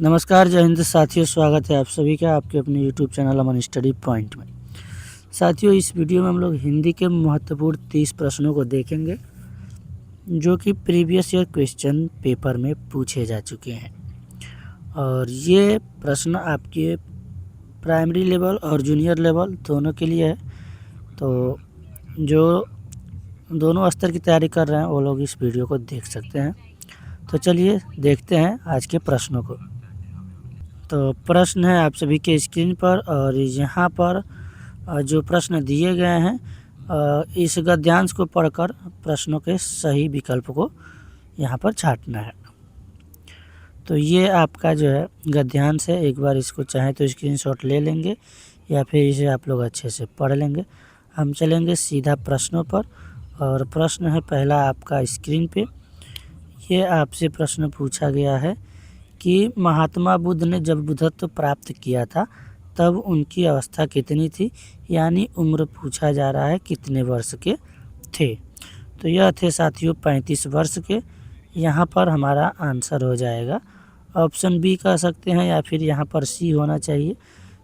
नमस्कार, जय हिंद साथियों। स्वागत है आप सभी का आपके अपने यूट्यूब चैनल अमन स्टडी पॉइंट में। साथियों, इस वीडियो में हम लोग हिंदी के महत्वपूर्ण 30 प्रश्नों को देखेंगे जो कि प्रीवियस ईयर क्वेश्चन पेपर में पूछे जा चुके हैं। और ये प्रश्न आपके प्राइमरी लेवल और जूनियर लेवल दोनों के लिए है। तो जो दोनों स्तर की तैयारी कर रहे हैं वो लोग इस वीडियो को देख सकते हैं। तो चलिए देखते हैं आज के प्रश्नों को। तो प्रश्न है आप सभी के स्क्रीन पर, और यहाँ पर जो प्रश्न दिए गए हैं इस गद्यांश को पढ़कर प्रश्नों के सही विकल्प को यहाँ पर छांटना है। तो ये आपका जो है गद्यांश है। एक बार इसको चाहें तो स्क्रीनशॉट ले लेंगे या फिर इसे आप लोग अच्छे से पढ़ लेंगे। हम चलेंगे सीधा प्रश्नों पर, और प्रश्न है पहला आपका स्क्रीन पे। ये आपसे प्रश्न पूछा गया है कि महात्मा बुद्ध ने जब बुद्धत्व प्राप्त किया था तब उनकी अवस्था कितनी थी, यानी उम्र पूछा जा रहा है कितने वर्ष के थे। तो यह थे साथियों 35 वर्ष के। यहाँ पर हमारा आंसर हो जाएगा ऑप्शन बी कह सकते हैं, या फिर यहाँ पर सी होना चाहिए।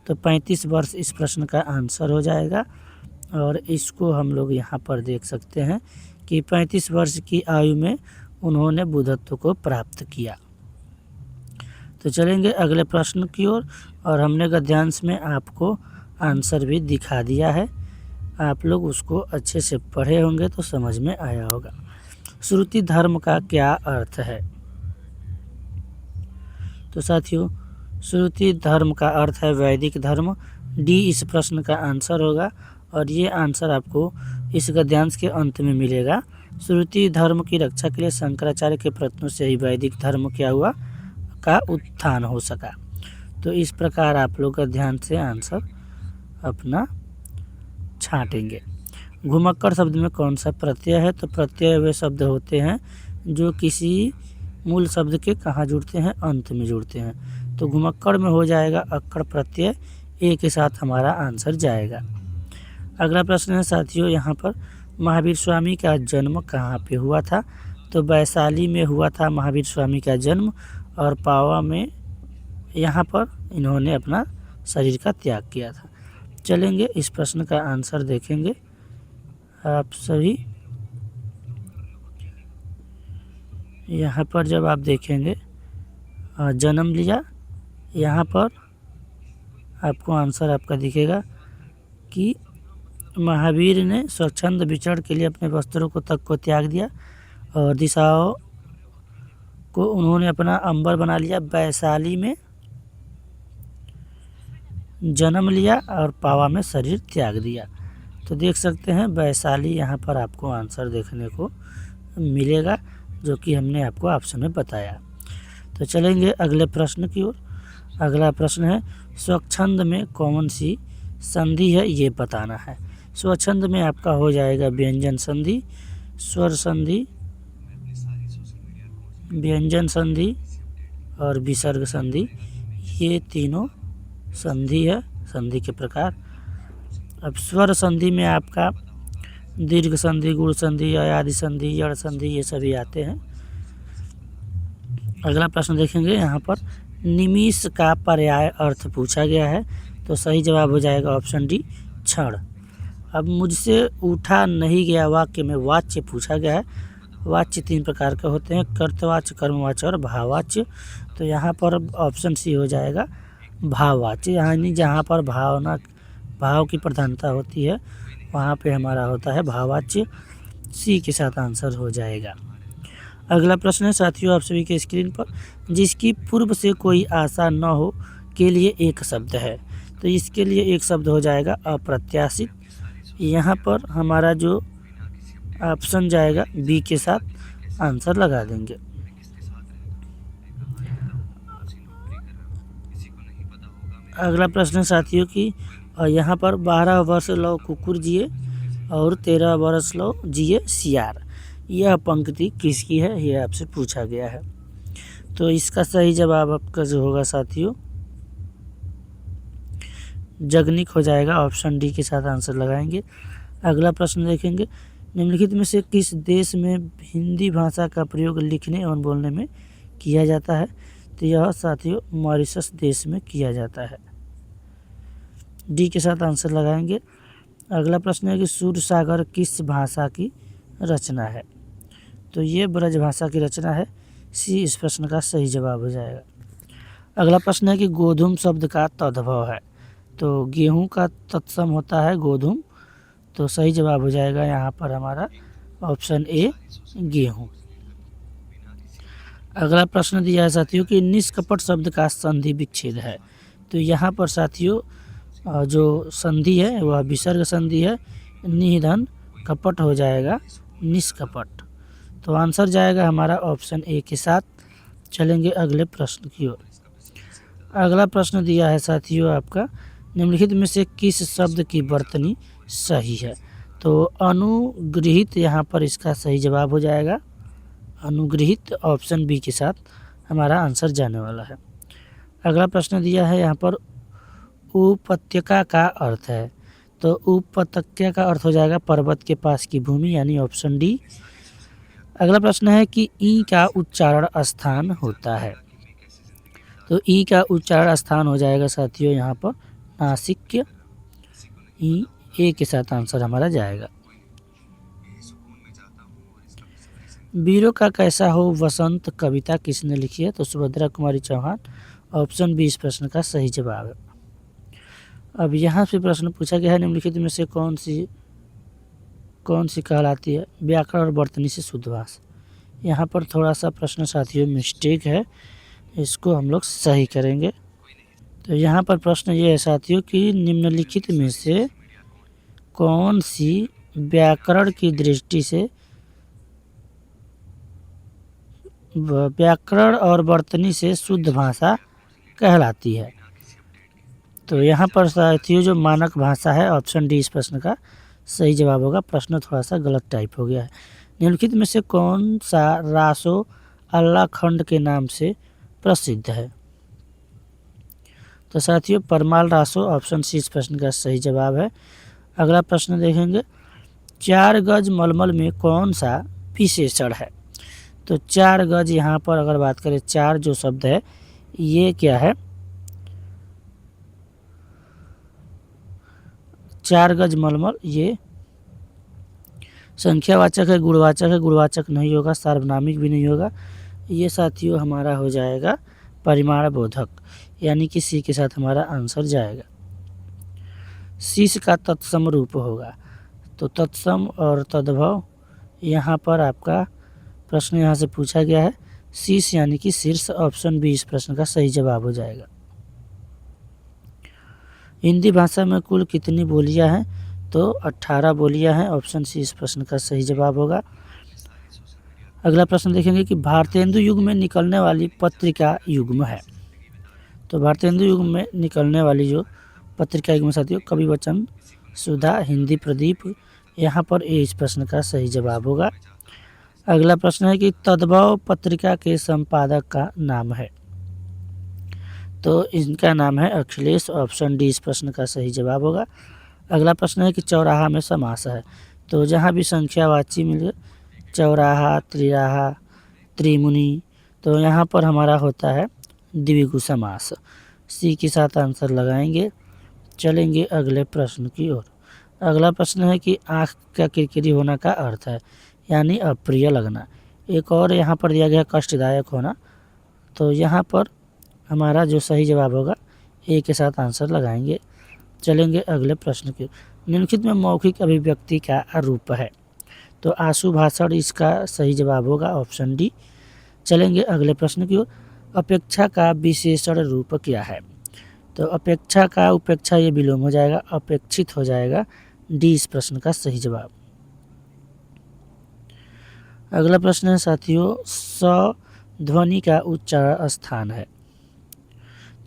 तो 35 वर्ष इस प्रश्न का आंसर हो जाएगा। और इसको हम लोग यहाँ पर देख सकते हैं कि 35 वर्ष की आयु में उन्होंने बुद्धत्व को प्राप्त किया। तो चलेंगे अगले प्रश्न की ओर, और हमने गद्यांश में आपको आंसर भी दिखा दिया है। आप लोग उसको अच्छे से पढ़े होंगे तो समझ में आया होगा। श्रुति धर्म का क्या अर्थ है? तो साथियों, श्रुति धर्म का अर्थ है वैदिक धर्म। डी इस प्रश्न का आंसर होगा, और ये आंसर आपको इस गद्यांश के अंत में मिलेगा। श्रुति धर्म की रक्षा के लिए शंकराचार्य के प्रयत्नों से ही वैदिक धर्म क्या हुआ का उत्थान हो सका। तो इस प्रकार आप लोग का ध्यान से आंसर अपना छांटेंगे। घुमक्कड़ शब्द में कौन सा प्रत्यय है? तो प्रत्यय वे शब्द होते हैं जो किसी मूल शब्द के कहाँ जुड़ते हैं? अंत में जुड़ते हैं। तो घुमक्कड़ में हो जाएगा अक्कड़ प्रत्यय, ए के साथ हमारा आंसर जाएगा। अगला प्रश्न है साथियों, यहाँ पर महावीर स्वामी का जन्म कहाँ पे हुआ था? तो वैशाली में हुआ था महावीर स्वामी का जन्म, और पावा में यहाँ पर इन्होंने अपना शरीर का त्याग किया था। चलेंगे इस प्रश्न का आंसर देखेंगे आप सभी। यहाँ पर जब आप देखेंगे जन्म लिया, यहाँ पर आपको आंसर आपका दिखेगा कि महावीर ने स्वच्छंद विचरण के लिए अपने वस्त्रों को तक को त्याग दिया, और दिशाओं को उन्होंने अपना अंबर बना लिया। वैशाली में जन्म लिया और पावा में शरीर त्याग दिया। तो देख सकते हैं वैशाली यहाँ पर आपको आंसर देखने को मिलेगा, जो कि हमने आपको ऑप्शन में बताया। तो चलेंगे अगले प्रश्न की ओर। अगला प्रश्न है स्वच्छंद में कौन सी संधि है ये बताना है। स्वच्छंद में आपका हो जाएगा व्यंजन संधि, स्वर संधि, व्यंजन संधि और विसर्ग संधि। ये तीनों संधि है, संधि के प्रकार। अब स्वर संधि में आपका दीर्घ संधि, गुण संधि, अयादि संधि, यड़ संधि, ये सभी आते हैं। अगला प्रश्न देखेंगे, यहाँ पर निमिष का पर्याय अर्थ पूछा गया है। तो सही जवाब हो जाएगा ऑप्शन डी क्षण। अब मुझसे उठा नहीं गया वाक्य में वाच्य पूछा गया है। वाच्य 3 प्रकार के होते हैं, कर्तवाच्य, कर्मवाच्य और भाववाच्य। तो यहाँ पर ऑप्शन सी हो जाएगा भाववाच्य, यानी जहाँ पर भाव की प्रधानता होती है वहाँ पे हमारा होता है भाववाच्य। सी के साथ आंसर हो जाएगा। अगला प्रश्न है साथियों आप सभी के स्क्रीन पर, जिसकी पूर्व से कोई आशा न हो के लिए एक शब्द है। तो इसके लिए एक शब्द हो जाएगा अप्रत्याशित। यहाँ पर हमारा जो ऑप्शन जाएगा बी के साथ आंसर लगा देंगे। अगला प्रश्न साथियों की, यहाँ पर 12 वर्ष लो कुकुर जिए और 13 वर्ष लो जिए सियार। यह पंक्ति किसकी है ये आपसे पूछा गया है। तो इसका सही जवाब आपका जो होगा साथियों जगनिक हो जाएगा। ऑप्शन डी के साथ आंसर लगाएंगे। अगला प्रश्न देखेंगे, निम्नलिखित में से किस देश में हिंदी भाषा का प्रयोग लिखने एवं बोलने में किया जाता है? तो यह साथियों मॉरिशस देश में किया जाता है। डी के साथ आंसर लगाएंगे। अगला प्रश्न है कि सूर सागर किस भाषा की रचना है? तो ये ब्रज भाषा की रचना है। सी इस प्रश्न का सही जवाब हो जाएगा। अगला प्रश्न है कि गोधूम शब्द का तद्भव है। तो गेहूं का तत्सम होता है गोधूम, तो सही जवाब हो जाएगा यहाँ पर हमारा ऑप्शन ए गेहूं। अगला प्रश्न दिया है साथियों कि निष्कपट शब्द का संधि विच्छेद है। तो यहाँ पर साथियों जो संधि है वह विसर्ग संधि है, निधन कपट हो जाएगा निष्कपट। तो आंसर जाएगा हमारा ऑप्शन ए के साथ। चलेंगे अगले प्रश्न की ओर। अगला प्रश्न दिया है साथियों आपका निम्नलिखित में से किस शब्द की वर्तनी सही है? तो अनुगृहित यहाँ पर इसका सही जवाब हो जाएगा। अनुगृहित ऑप्शन बी के साथ हमारा आंसर जाने वाला है। अगला प्रश्न दिया है यहाँ पर उपत्यका का अर्थ है। तो उपत्यका का अर्थ हो जाएगा पर्वत के पास की भूमि, यानी ऑप्शन डी। अगला प्रश्न है कि ई का उच्चारण स्थान होता है। तो ई का उच्चारण स्थान हो जाएगा साथियों यहाँ पर नासिक। ई ए के साथ आंसर हमारा जाएगा। वीरों का कैसा हो वसंत कविता किसने लिखी है? तो सुभद्रा कुमारी चौहान। ऑप्शन बी इस प्रश्न का सही जवाब है। अब यहाँ से प्रश्न पूछा गया है निम्नलिखित में से कौन सी कहलाती है व्याकरण और वर्तनी से शुद्ध भाषा। यहाँ पर थोड़ा सा प्रश्न साथियों मिस्टेक है, इसको हम लोग सही करेंगे। तो यहाँ पर प्रश्न ये है साथियों कि निम्नलिखित में से कौन सी व्याकरण की दृष्टि से व्याकरण और वर्तनी से शुद्ध भाषा कहलाती है? तो यहाँ पर साथियों जो मानक भाषा है ऑप्शन डी इस प्रश्न का सही जवाब होगा। प्रश्न थोड़ा सा गलत टाइप हो गया है। निम्नलिखित में से कौन सा रासो अल्लाह खंड के नाम से प्रसिद्ध है? तो साथियों परमाल रासो ऑप्शन सी इस प्रश्न का सही जवाब है। अगला प्रश्न देखेंगे 4 गज मलमल में कौन सा विशेषण है? तो 4 गज यहाँ पर अगर बात करें 4 जो शब्द है ये क्या है? 4 गज मलमल ये संख्यावाचक है, गुणवाचक नहीं होगा, सार्वनामिक भी नहीं होगा। ये साथियों हमारा हो जाएगा परिमाण बोधक, यानी कि सी के साथ हमारा आंसर जाएगा। शीश का तत्सम रूप होगा। तो तत्सम और तद्भव यहाँ पर आपका प्रश्न यहाँ से पूछा गया है। शीश यानी कि शीर्ष, ऑप्शन बी इस प्रश्न का सही जवाब हो जाएगा। हिंदी भाषा में कुल कितनी बोलियां हैं? तो 18 बोलियां हैं, ऑप्शन सी इस प्रश्न का सही जवाब होगा। अगला प्रश्न देखेंगे कि भारतेंदु युग में निकलने वाली पत्रिका युग्म है। तो भारतेंदु युग में निकलने वाली जो पत्रिका युग्म साथियों कवि वचन, सुधा, हिंदी प्रदीप, यहाँ पर ए इस प्रश्न का सही जवाब होगा। अगला प्रश्न है कि तद्भव पत्रिका के संपादक का नाम है। तो इनका नाम है अखिलेश, ऑप्शन डी इस प्रश्न का सही जवाब होगा। अगला प्रश्न है कि चौराहा में समास है। तो जहाँ भी संख्यावाची मिले चौराहा, त्रिराहा, त्रिमुनि, तो यहाँ पर हमारा होता है द्विगु समास। सी के साथ आंसर लगाएंगे। चलेंगे अगले प्रश्न की ओर। अगला प्रश्न है कि आँख का किरकिरी होना का अर्थ है, यानी अप्रिय लगना। एक और यहाँ पर दिया गया कष्टदायक होना। तो यहाँ पर हमारा जो सही जवाब होगा ए के साथ आंसर लगाएंगे। चलेंगे अगले प्रश्न की। निम्नलिखित में मौखिक अभिव्यक्ति का रूप है। तो आशु भाषण इसका सही जवाब होगा, ऑप्शन डी। चलेंगे अगले प्रश्न की ओर। अपेक्षा का विशेषण रूप क्या है? तो अपेक्षा का उपेक्षा ये विलोम हो जाएगा, अपेक्षित हो जाएगा, डी इस प्रश्न का सही जवाब। अगला प्रश्न है साथियों स ध्वनि का उच्चारण स्थान है।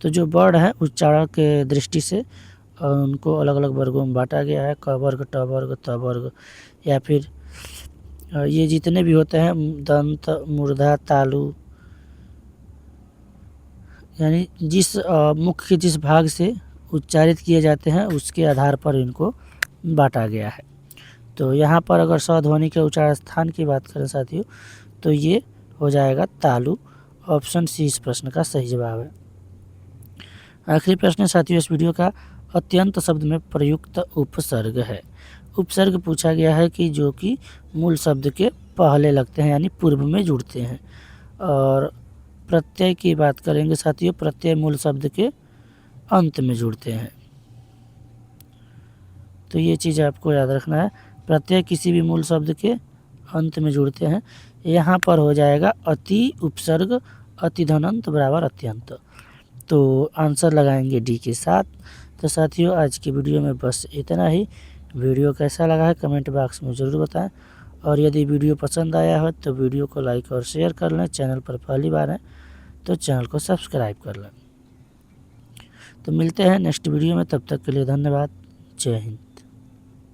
तो जो वर्ण है उच्चारण के दृष्टि से उनको अलग अलग वर्गों में बांटा गया है, क वर्ग, ट वर्ग, त वर्ग, या फिर ये जितने भी होते हैं दंत, मूर्धा, तालु, यानी जिस मुख के जिस भाग से उच्चारित किए जाते हैं उसके आधार पर इनको बांटा गया है। तो यहाँ पर अगर स ध्वनि के उच्चारण स्थान की बात करें साथियों तो ये हो जाएगा तालु, ऑप्शन सी इस प्रश्न का सही जवाब है। आखिरी प्रश्न साथियों इस वीडियो का, अत्यंत शब्द में प्रयुक्त उपसर्ग है। उपसर्ग पूछा गया है कि जो कि मूल शब्द के पहले लगते हैं यानी पूर्व में जुड़ते हैं। और प्रत्यय की बात करेंगे साथियों, प्रत्यय मूल शब्द के अंत में जुड़ते हैं। तो ये चीज़ आपको याद रखना है, प्रत्यय किसी भी मूल शब्द के अंत में जुड़ते हैं। यहाँ पर हो जाएगा अति उपसर्ग अति धनंत बराबर अत्यंत। तो आंसर लगाएंगे डी के साथ। तो साथियों आज की वीडियो में बस इतना ही। वीडियो कैसा लगा है कमेंट बॉक्स में ज़रूर बताएं, और यदि वीडियो पसंद आया हो तो वीडियो को लाइक और शेयर कर लें। चैनल पर पहली बार हैं तो चैनल को सब्सक्राइब कर लें। तो मिलते हैं नेक्स्ट वीडियो में, तब तक के लिए धन्यवाद। जय हिंद।